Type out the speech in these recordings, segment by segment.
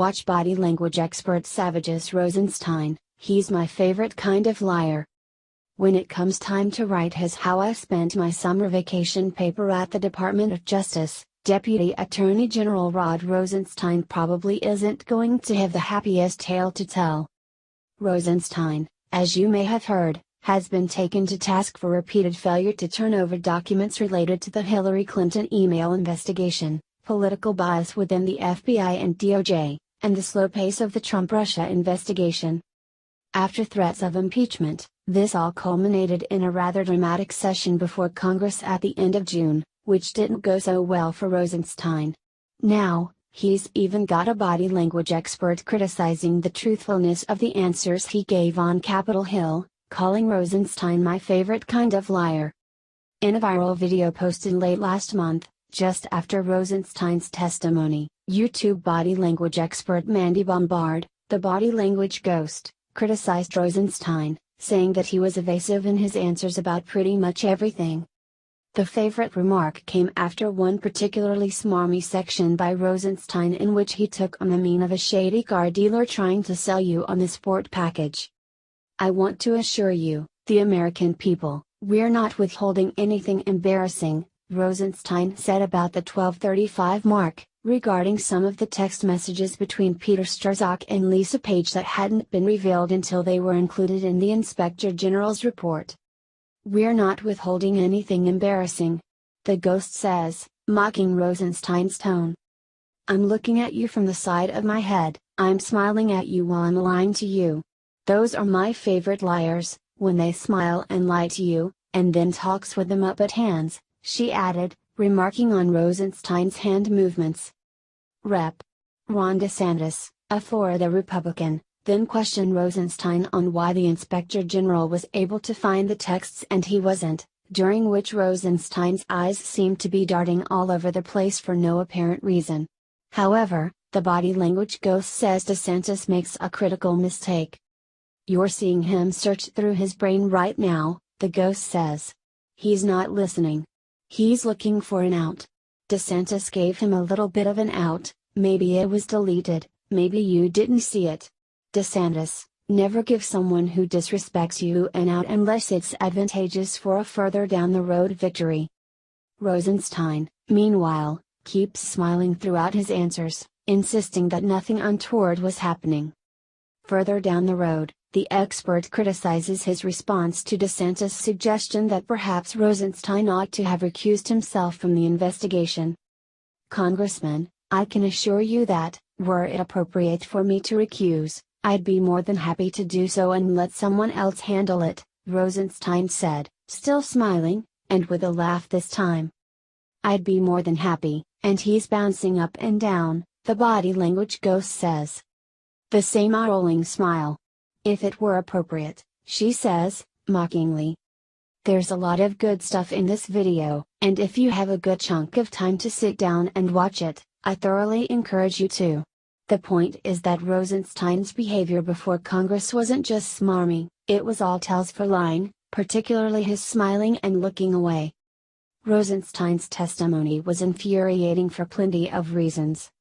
Watch body language expert savages Rosenstein, he's my favorite kind of liar. When it comes time to write his How I Spent My Summer Vacation paper at the Department of Justice, Deputy Attorney General Rod Rosenstein probably isn't going to have the happiest tale to tell. Rosenstein, as you may have heard, has been taken to task for repeated failure to turn over documents related to the Hillary Clinton email investigation, political bias within the FBI and DOJ, and the slow pace of the Trump-Russia investigation. After threats of impeachment, this all culminated in a rather dramatic session before Congress at the end of June, which didn't go so well for Rosenstein. Now, he's even got a body language expert criticizing the truthfulness of the answers he gave on Capitol Hill, calling Rosenstein my favorite kind of liar. In a viral video posted late last month, just after Rosenstein's testimony, YouTube body language expert Mandy Bombard, the body language ghost, criticized Rosenstein, saying that he was evasive in his answers about pretty much everything. The favorite remark came after one particularly smarmy section by Rosenstein in which he took on the mien of a shady car dealer trying to sell you on the sport package. I want to assure you, the American people, we're not withholding anything embarrassing, Rosenstein said about the 12:35 mark, regarding some of the text messages between Peter Strzok and Lisa Page that hadn't been revealed until they were included in the Inspector General's report. We're not withholding anything embarrassing. The ghost says, mocking Rosenstein's tone. I'm looking at you from the side of my head, I'm smiling at you while I'm lying to you. Those are my favorite liars, when they smile and lie to you, and then talks with them up at hands, she added, remarking on Rosenstein's hand movements. Rep. Ron DeSantis, a Florida Republican, then questioned Rosenstein on why the Inspector General was able to find the texts and he wasn't, during which Rosenstein's eyes seemed to be darting all over the place for no apparent reason. However, the body language ghost says DeSantis makes a critical mistake. You're seeing him search through his brain right now, the ghost says. He's not listening. He's looking for an out. DeSantis gave him a little bit of an out, maybe it was deleted, maybe you didn't see it. DeSantis, never give someone who disrespects you an out unless it's advantageous for a further down the road victory. Rosenstein, meanwhile, keeps smiling throughout his answers, insisting that nothing untoward was happening. Further down the road, the expert criticizes his response to DeSantis' suggestion that perhaps Rosenstein ought to have recused himself from the investigation. Congressman, I can assure you that, were it appropriate for me to recuse, I'd be more than happy to do so and let someone else handle it, Rosenstein said, still smiling, and with a laugh this time. I'd be more than happy, and he's bouncing up and down, the body language ghost says. The same rolling smile. If it were appropriate, she says, mockingly. There's a lot of good stuff in this video, and if you have a good chunk of time to sit down and watch it, I thoroughly encourage you to. The point is that Rosenstein's behavior before Congress wasn't just smarmy, it was all tales for lying, particularly his smiling and looking away. Rosenstein's testimony was infuriating for plenty of reasons.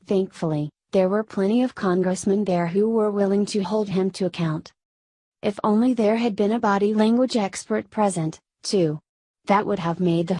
Thankfully, there were plenty of congressmen there who were willing to hold him to account. If only there had been a body language expert present, too. That would have made the